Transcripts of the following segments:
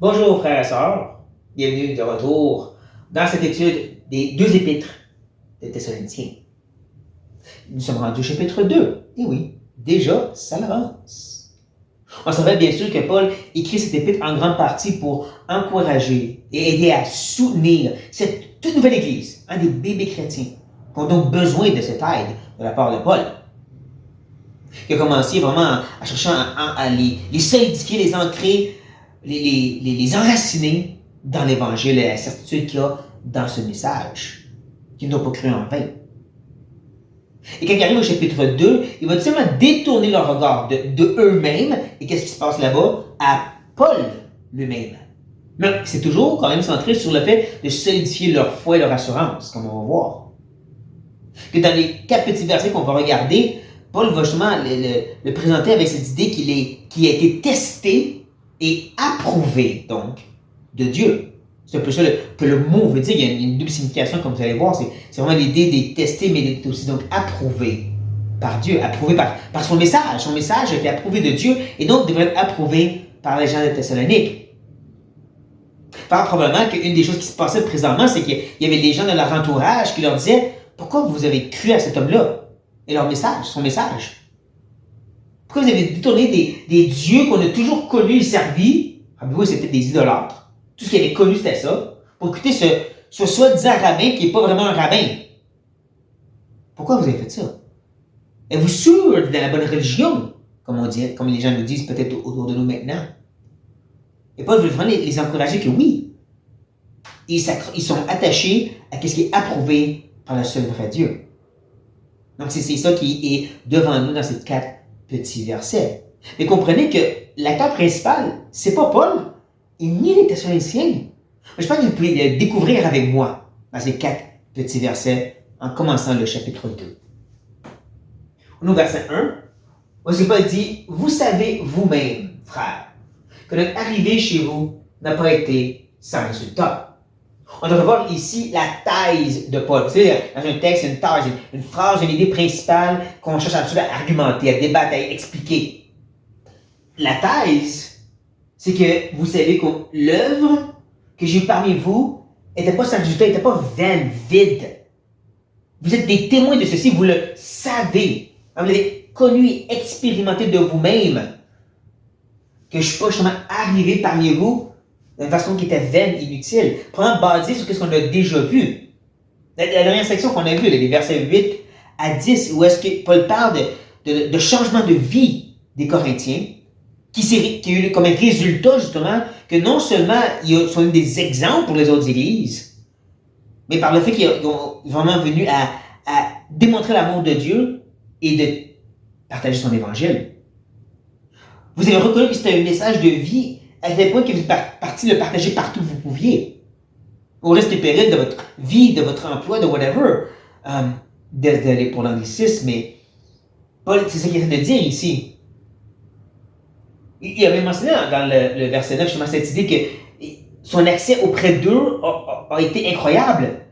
Bonjour frères et sœurs, bienvenue de retour dans cette étude des deux épîtres des Thessaloniciens. Nous sommes rendus au chapitre 2, et oui, déjà, ça avance. On se rappelle bien sûr que Paul écrit cette épître en grande partie pour encourager et aider à soutenir cette toute nouvelle église, des bébés chrétiens, qui ont donc besoin de cette aide de la part de Paul, qui a commencé vraiment à chercher à les solidifier, les ancrer, les enraciner dans l'Évangile et la certitude qu'il y a dans ce message, qu'ils n'ont pas cru en vain. Et quand il arrive au chapitre 2, il va seulement détourner leur regard de eux-mêmes, et qu'est-ce qui se passe là-bas? À Paul lui-même. Mais c'est toujours quand même centré sur le fait de solidifier leur foi et leur assurance, comme on va voir. Que dans les 4 petits versets qu'on va regarder, Paul va justement le présenter avec cette idée qu'il a été testé et approuvé, donc, de Dieu. C'est un peu ça que le mot veut dire. Il y a une double signification, comme vous allez voir. C'est vraiment l'idée d'être testé, mais d'être aussi donc approuvé par Dieu, approuvé par son message. Son message a été approuvé de Dieu et donc devrait être approuvé par les gens de Thessalonique. Fort probablement qu'une des choses qui se passait présentement, c'est qu'il y avait des gens dans leur entourage qui leur disaient « Pourquoi vous avez cru à cet homme-là? » Et leur message, son message. Pourquoi vous avez détourné des dieux qu'on a toujours connus et servis? Rappelez-vous, c'était des idolâtres. Tout ce qu'ils avaient connu, c'était ça. Pour écouter ce soi-disant rabbin qui n'est pas vraiment un rabbin. Pourquoi vous avez fait ça? Êtes-vous sûr d'être dans la bonne religion? Comme les gens nous disent peut-être autour de nous maintenant. Et Paul veut vraiment les encourager que oui. Ils sont attachés à ce qui est approuvé par le seul vrai Dieu. Donc c'est ça qui est devant nous dans ces 4 petits versets. Mais comprenez que l'acteur principal, c'est pas Paul, et ni les Thessaloniciens. Je pense que vous pouvez le découvrir avec moi dans ces 4 petits versets en commençant le chapitre 2. On est au verset 1. Voici Paul dit « Vous savez vous-même, frères, que notre arrivée chez vous n'a pas été sans résultat. » On devrait voir ici la thèse de Paul. Vous savez, dans un texte, une thèse, une phrase, une idée principale qu'on cherche à argumenter, à débattre, à expliquer. La thèse, c'est que vous savez que l'œuvre que j'ai eue parmi vous n'était pas sans résultat, n'était pas vaine, vide. Vous êtes des témoins de ceci, vous le savez. Vous l'avez connu et expérimenté de vous-même. Que je ne suis pas justement arrivé parmi vous d'une façon qui était vaine, inutile. Probablement basée sur ce qu'on a déjà vu. La dernière section qu'on a vue, les versets 8 à 10, où est-ce que Paul parle de changement de vie des Corinthiens, qui a eu comme un résultat, justement, que non seulement ils sont des exemples pour les autres églises, mais par le fait qu'ils sont vraiment venus à démontrer l'amour de Dieu et de partager son évangile. Vous avez reconnu que c'était un message de vie à tel point que vous êtes parti le partager partout où vous pouviez. Au risque et péril de votre vie, de votre emploi, de whatever. D'aller pour l'anglicisme, mais Paul, c'est ce qu'il est en train de dire ici. Il avait mentionné dans le verset 9 justement cette idée que son accès auprès d'eux a été incroyable.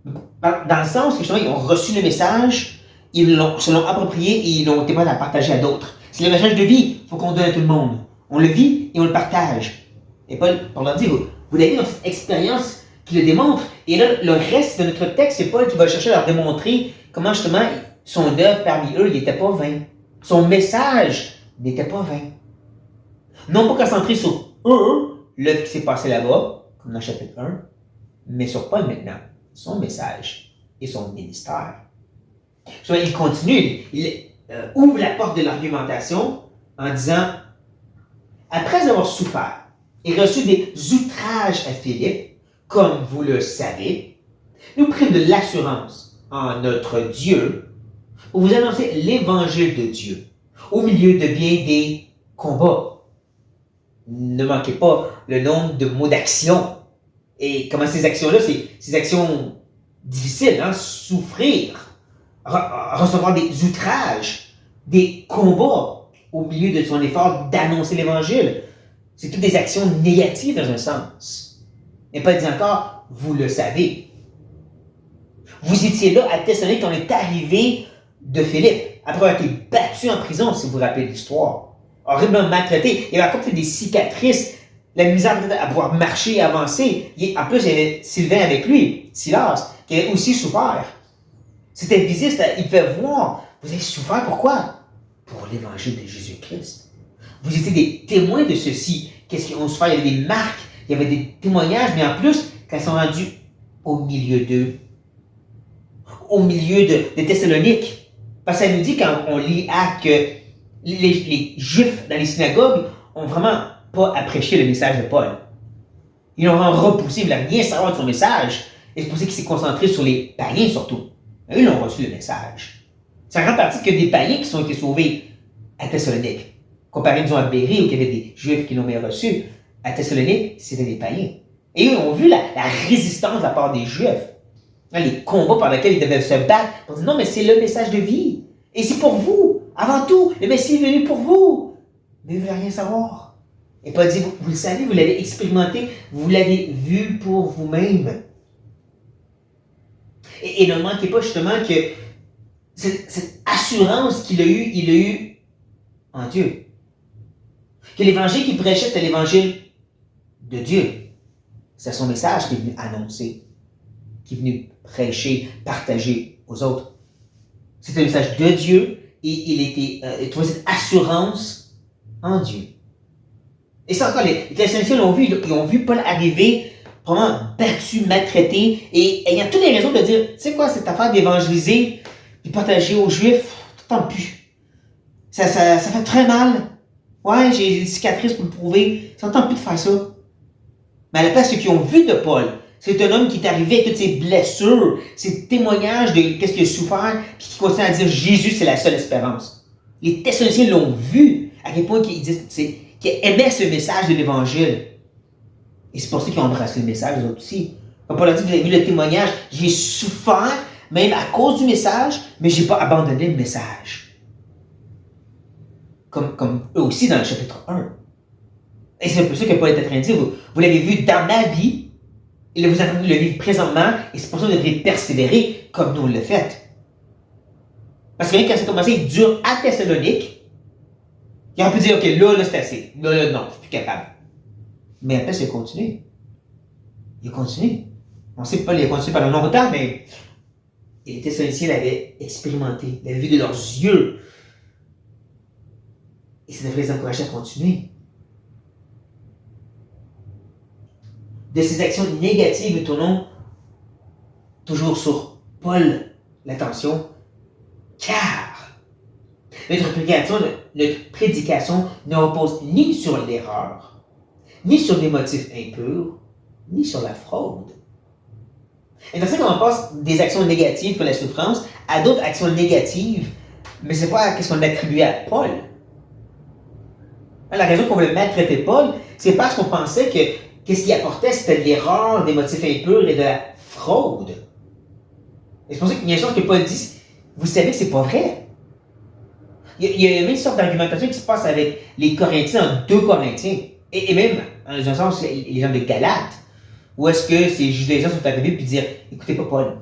Dans le sens que justement, ils ont reçu le message, ils se l'ont approprié et ils l'ont été prêts à partager à d'autres. C'est le message de vie, il faut qu'on donne à tout le monde. On le vit et on le partage. Et Paul leur dit, vous l'avez dans cette expérience qui le démontre. Et là, le reste de notre texte, c'est Paul qui va chercher à leur démontrer comment justement son œuvre parmi eux n'était pas vain. Son message n'était pas vain. Non pas concentré sur eux, l'œuvre qui s'est passée là-bas, comme dans le chapitre 1, mais sur Paul maintenant, son message et son ministère. Il continue, il ouvre la porte de l'argumentation en disant « Après avoir souffert et reçu des outrages à Philippe, comme vous le savez, nous prîmes de l'assurance en notre Dieu pour vous annoncer l'évangile de Dieu au milieu de bien des combats. » Ne manquez pas le nombre de mots d'action. Et comment ces actions-là, ces actions difficiles, souffrir, recevoir des outrages, des combats au milieu de son effort d'annoncer l'Évangile. C'est toutes des actions négatives dans un sens. Et pas dit encore, vous le savez. Vous étiez là à Thessalonique quand on est arrivé de Philippe, après avoir été battu en prison, si vous vous rappelez l'histoire. Horriblement maltraité. Il avait encore fait des cicatrices la misère à pouvoir marcher et avancer. En plus, il y avait Sylvain avec lui, Silas, qui avait aussi souffert. C'était visible, il pouvait voir. Vous avez souffert pourquoi? Pour l'évangile de Jésus-Christ. Vous étiez des témoins de ceci. Qu'est-ce qu'ils ont souffert? Il y avait des marques, il y avait des témoignages, mais en plus, quand ils sont rendus au milieu d'eux, au milieu de Thessalonique. Parce que ça nous dit, quand on lit Actes, que les Juifs dans les synagogues ont vraiment pas apprécié le message de Paul. Ils l'ont vraiment repoussé, ils ne voulaient rien savoir de son message. Et c'est pour ça qu'il s'est concentré sur les païens surtout. Eux, ils ont reçu le message. Ça rend partie que des païens qui ont été sauvés à Thessalonique. Comparé, disons, à Béry, où il y avait des Juifs qui l'ont bien reçu. À Thessalonique, c'était des païens. Et eux ont vu la résistance de la part des Juifs. Les combats par lesquels ils devaient se battre pour dire non, mais c'est le message de vie. Et c'est pour vous. Avant tout, le Messie est venu pour vous. Mais vous ne voulez rien savoir. Et Paul dit, vous le savez, vous l'avez expérimenté, vous l'avez vu pour vous-même. Et ne manquez pas justement que cette assurance qu'il a eue, il l'a eue en Dieu. Que l'évangile qu'il prêchait, c'était l'évangile de Dieu. C'est son message qu'il est venu annoncer, qu'il est venu prêcher, partager aux autres. C'était le message de Dieu et il trouvait cette assurance en Dieu. Et ça encore, les Thessaloniciens l'ont vu, ils ont vu Paul arriver vraiment battu, maltraité et ayant toutes les raisons de dire, tu sais quoi, cette affaire d'évangéliser, de partager aux Juifs, tout en plus. Ça fait très mal. Ouais, j'ai des cicatrices pour le prouver. Ça ne tente plus de faire ça. Mais à la place, ceux qui ont vu de Paul, c'est un homme qui est arrivé avec toutes ses blessures, ses témoignages de qu'est-ce qu'il a souffert, puis qui continue à dire Jésus, c'est la seule espérance. Les Thessaloniciens l'ont vu, à quel point qu'ils aimaient ce message de l'Évangile. Et c'est pour ça qu'ils ont embrassé le message, eux autres aussi. Comme Paul a dit, vous avez vu le témoignage, j'ai souffert, même à cause du message, mais je n'ai pas abandonné le message. Comme eux aussi dans le chapitre 1. Et c'est un peu ça que Paul est en train de dire. Vous l'avez vu dans ma vie, et vous êtes en train de le vivre présentement, et c'est pour ça que vous devez persévérer comme nous on l'a fait. Parce que quand ça a commencé dur à Thessalonique, il aurait pu dire, OK, là, c'est assez. Là, non, je suis plus capable. Mais après, il a continué. Il a continué. On sait que Paul a continué pendant longtemps, mais les Thessaloniciens l'avaient expérimenté, l'avaient vu de leurs yeux. Et ça devrait les encourager à continuer. De ces actions négatives, nous tournons toujours sur Paul l'attention, car notre prédication ne repose ni sur l'erreur, ni sur des motifs impurs, ni sur la fraude. Et dans ça, quand on passe des actions négatives comme la souffrance à d'autres actions négatives, mais c'est pas ce qu'on attribuait à Paul. La raison qu'on voulait maltraiter Paul, c'est parce qu'on pensait que qu'est-ce qu'il apportait, c'était de l'erreur, des motifs impurs et de la fraude. Et c'est pour ça qu'il y a une chose que Paul dit, vous savez que c'est pas vrai. Il y a même une sorte d'argumentation qui se passe avec les Corinthiens en 2 Corinthiens, et même, dans un sens, les gens de Galates, où est-ce que ces judaïsants sont arrivés et dire, écoutez pas Paul.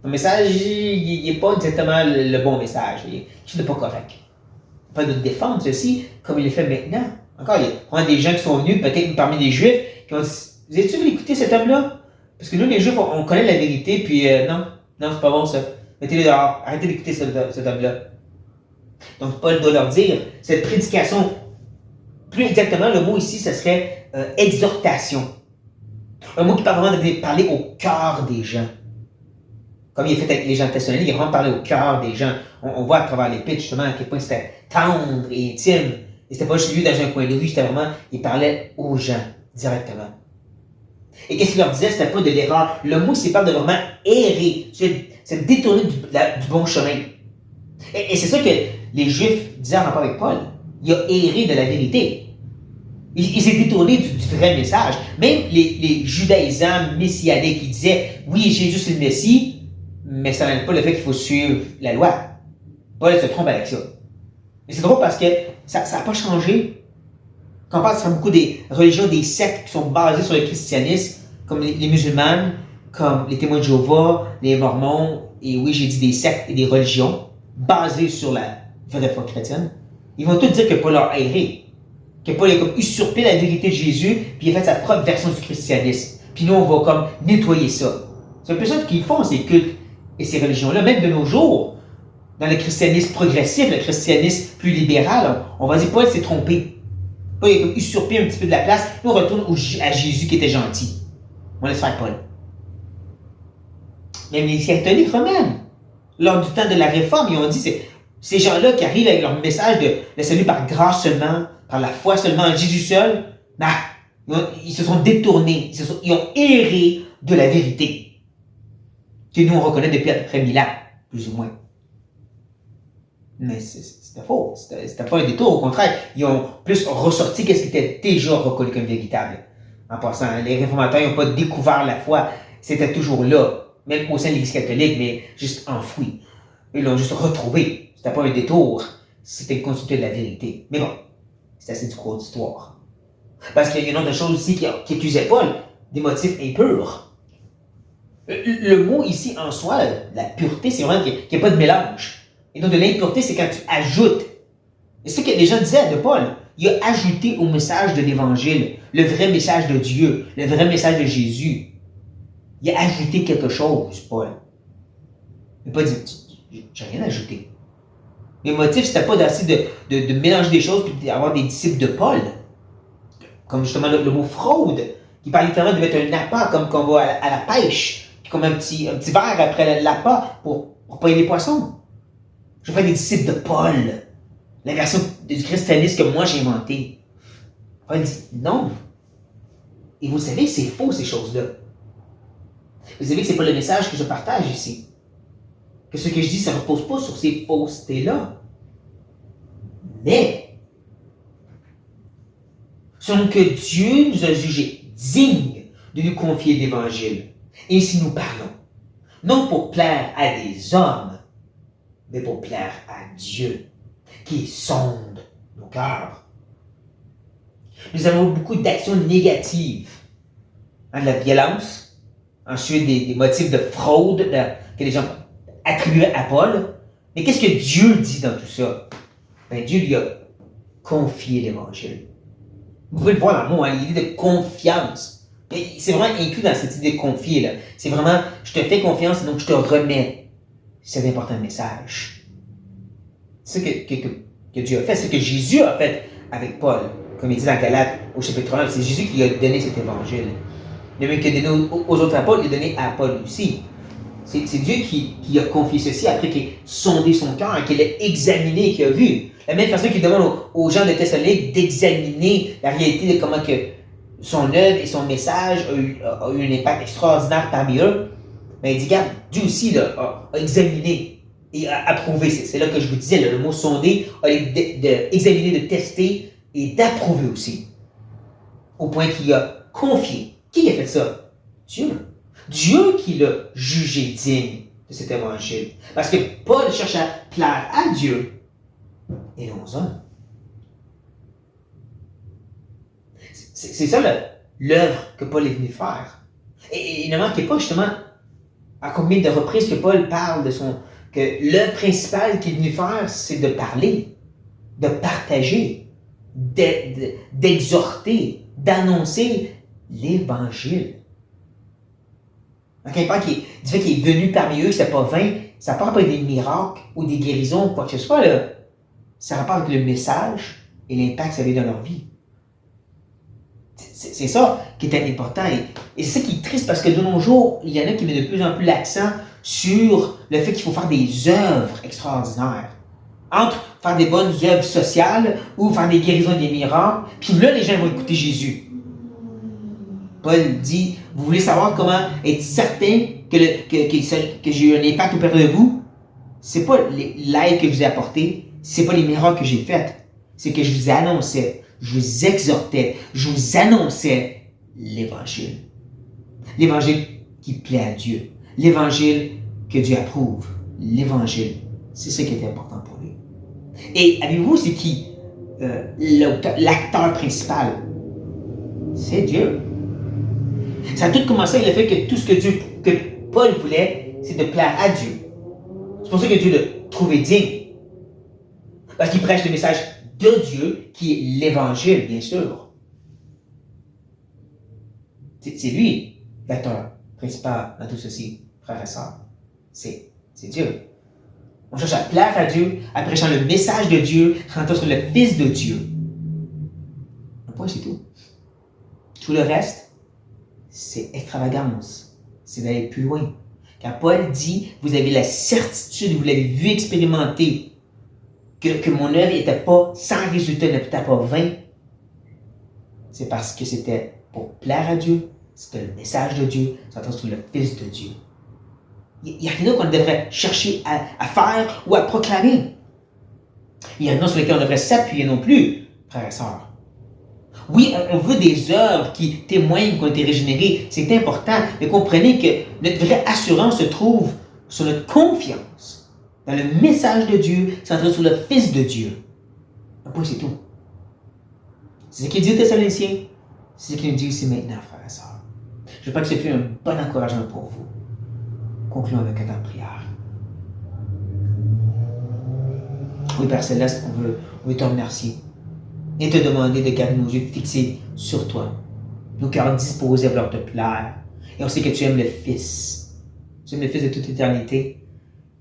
Ton message, il n'est pas exactement le bon message, il n'est pas correct. Pas de défendre ceci comme il le fait maintenant. Encore, il y a des gens qui sont venus, peut-être parmi les Juifs, qui ont dit, vous avez-tu vu écouter cet homme-là? Parce que nous, les Juifs, on connaît la vérité, puis non, c'est pas bon ça. Mettez-le dehors, arrêtez d'écouter cet homme-là. Donc, Paul doit leur dire, cette prédication, plus exactement, le mot ici, ce serait exhortation. Un mot qui parle vraiment de parler au cœur des gens. Comme il est fait avec les gens de Thessalonique, il a vraiment parlé au cœur des gens. On voit à travers l'épître, justement, à quel point c'était tendre et intime. Et c'était pas juste lui dans un coin de rue, c'était vraiment, il parlait aux gens, directement. Et qu'est-ce qu'il leur disait? C'était pas de l'erreur. Le mot, c'est pas de vraiment errer. C'est détourner du bon chemin. Et c'est ça que les Juifs disaient en rapport avec Paul. Il a erré de la vérité. Il s'est détourné du vrai message. Même les judaïsants messianiques qui disaient, oui, Jésus c'est le Messie, mais ça n'enlève pas le fait qu'il faut suivre la loi. Paul se trompe avec ça. Et c'est drôle parce que ça n'a pas changé. Quand on parle de beaucoup des religions, des sectes qui sont basées sur le christianisme, comme les musulmanes, comme les témoins de Jéhovah, les mormons, et oui, j'ai dit des sectes et des religions basées sur la vraie foi chrétienne, ils vont tous dire que Paul a erré. Que Paul a comme usurpé la vérité de Jésus, puis il a fait sa propre version du christianisme. Puis nous, on va comme nettoyer ça. C'est un peu ça qu'ils font, ces cultes et ces religions-là, même de nos jours. Dans le christianisme progressif, le christianisme plus libéral, on va dire Paul s'est trompé. Paul a usurpé un petit peu de la place. Nous, on retourne à Jésus qui était gentil. On laisse faire Paul. Même les catholiques romains, lors du temps de la Réforme, ils ont dit, c'est ces gens-là qui arrivent avec leur message de salut par grâce seulement, par la foi seulement en Jésus seul, ils se sont détournés, ils ont erré de la vérité. Que nous, on reconnaît depuis à peu près 1000 ans, plus ou moins. Mais c'était faux. C'était pas un détour. Au contraire, ils ont plus ressorti ce qui était déjà reconnu comme véritable. En passant, les réformateurs n'ont pas découvert la foi. C'était toujours là, même au sein de l'Église catholique, mais juste enfoui. Ils l'ont juste retrouvé. C'était pas un détour. C'était une continuité de la vérité. Mais bon, c'est assez du cours d'histoire. Parce qu'il y a une autre chose aussi qui accusait Paul, des motifs impurs. Le mot ici en soi, la pureté, c'est vraiment qu'il n'y a pas de mélange. Et donc de l'impureté, c'est quand tu ajoutes. Et c'est ce que les gens disaient de Paul. Il a ajouté au message de l'Évangile, le vrai message de Dieu, le vrai message de Jésus. Il a ajouté quelque chose, Paul. Il n'a pas dit, j'ai rien ajouté. Le motif, c'était pas d'essayer de mélanger des choses et d'avoir des disciples de Paul. Comme justement le mot fraude, qui parle littéralement de mettre un appât comme quand on va à la pêche, puis comme un petit verre après l'appât pour payer les poissons. Je fais des disciples de Paul, la version du christianisme que moi j'ai inventée. Paul dit non. Et vous savez, c'est faux ces choses-là. Vous savez que c'est pas le message que je partage ici. Que ce que je dis, ça ne repose pas sur ces faussetés-là. Mais, selon que Dieu nous a jugés dignes de nous confier l'Évangile, et si nous parlons, non pour plaire à des hommes, mais pour plaire à Dieu, qui sonde nos cœurs. Nous avons beaucoup d'actions négatives, de la violence, ensuite des motifs de fraude que les gens attribuaient à Paul. Mais qu'est-ce que Dieu dit dans tout ça? Ben, Dieu lui a confié l'Évangile. Vous pouvez le voir dans le mot, l'idée de confiance. C'est vraiment inclus dans cette idée de confier. Là. C'est vraiment, je te fais confiance, donc je te remets cet important message. C'est ce que Dieu a fait, c'est ce que Jésus a fait avec Paul. Comme il dit dans Galates au chapitre 1, c'est Jésus qui lui a donné cet évangile. Le même qu'il a donné aux autres apôtres, il a donné à Paul aussi. C'est Dieu qui a confié ceci après qu'il ait sondé son cœur, qu'il ait examiné, qu'il a vu. La même façon qu'il demande aux gens de Thessalonique d'examiner la réalité de comment que son œuvre et son message a eu un impact extraordinaire parmi eux. Mais il dit, regarde, Dieu aussi a examiné et a approuvé. C'est là que je vous disais, le mot sonder, d'examiner, de tester et d'approuver aussi. Au point qu'il a confié. Qui a fait ça? Dieu. Dieu qui l'a jugé digne de cet évangile. Parce que Paul cherche à plaire à Dieu et non aux hommes. C'est ça l'œuvre que Paul est venu faire. Et ne manquez pas justement à combien de reprises que Paul parle que l'œuvre principale qu'il est venu faire, c'est de parler, de partager, d'exhorter, d'annoncer l'Évangile. Quand il parle du fait qu'il est venu parmi eux, c'est pas vain, ça ne parle pas des miracles ou des guérisons ou quoi que ce soit, là. Ça rapporte le message et l'impact que ça a eu dans leur vie. C'est ça qui est important. Et c'est ça qui est triste parce que de nos jours, il y en a qui mettent de plus en plus l'accent sur le fait qu'il faut faire des œuvres extraordinaires. Entre faire des bonnes œuvres sociales ou faire des guérisons et des miracles, puis là, les gens vont écouter Jésus. Paul dit, vous voulez savoir comment être certain que j'ai eu un impact auprès de vous? C'est pas l'aide que je vous ai apportée, c'est pas les miracles que j'ai faits, c'est que je vous annonçais, je vous exhortais, je vous annonçais l'Évangile. L'Évangile qui plaît à Dieu. L'Évangile que Dieu approuve. L'Évangile. C'est ça qui est important pour lui. Et avez-vous, c'est qui l'acteur principal? C'est Dieu. Ça a tout commencé avec le fait que tout ce que Paul voulait, c'est de plaire à Dieu. C'est pour ça que Dieu l'a trouvé digne. Parce qu'il prêche le message de Dieu, qui est l'Évangile, bien sûr. C'est lui, l'acteur principal dans tout ceci, frères et sœurs. C'est Dieu. On cherche à plaire à Dieu, à prêcher le message de Dieu, chantant sur le Fils de Dieu. Un point, c'est tout. Tout le reste, c'est extravagance. C'est d'aller plus loin. Quand Paul dit, vous avez la certitude, vous l'avez vu expérimenter, que mon œuvre n'était pas sans résultat, n'était pas vain, c'est parce que c'était pour plaire à Dieu, c'était le message de Dieu, chantant sur le Fils de Dieu. Il n'y a rien d'autre qu'on devrait chercher à faire ou à proclamer. Il y a rien sur lesquels on devrait s'appuyer non plus, frères et sœurs. Oui, on veut des œuvres qui témoignent qu'on a été régénérés, c'est important, mais comprenez que notre vraie assurance se trouve sur notre confiance dans le message de Dieu, centré sur le Fils de Dieu. Un point, c'est tout. C'est ce qu'il dit aux Thessaloniciens, c'est ce qu'il nous dit aussi maintenant, frères et sœurs. Je crois que ce fut un bon encouragement pour vous. Concluons avec un temps de prière. Oui, Père Céleste, on veut te remercier et te demander de garder nos yeux fixés sur toi, nos cœurs disposés à vouloir te plaire. Et on sait que tu aimes le Fils. Tu aimes le Fils de toute éternité.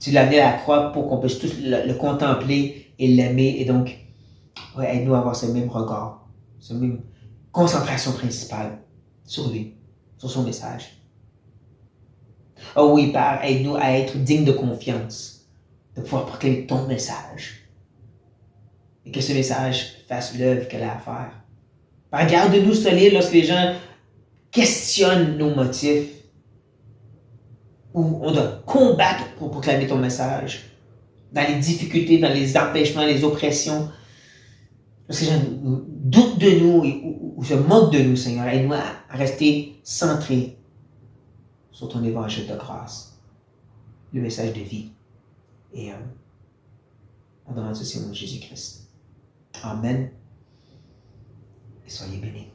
Tu l'as amené à la croix pour qu'on puisse tous le contempler et l'aimer. Et donc, ouais, aide-nous à avoir ce même regard, cette même concentration principale sur lui, sur son message. Oh oui, Père, aide-nous à être dignes de confiance, de pouvoir proclamer ton message. Et que ce message fasse l'œuvre qu'elle a à faire. Père, garde-nous solides lorsque les gens questionnent nos motifs, où on doit combattre pour proclamer ton message, dans les difficultés, dans les empêchements, les oppressions. Lorsque les gens doutent de nous ou se moquent de nous, Seigneur, aide-nous à rester centrés sur ton évangile de grâce, le message de vie. Et on demande ceci au nom de Jésus-Christ. Amen. Et soyez bénis.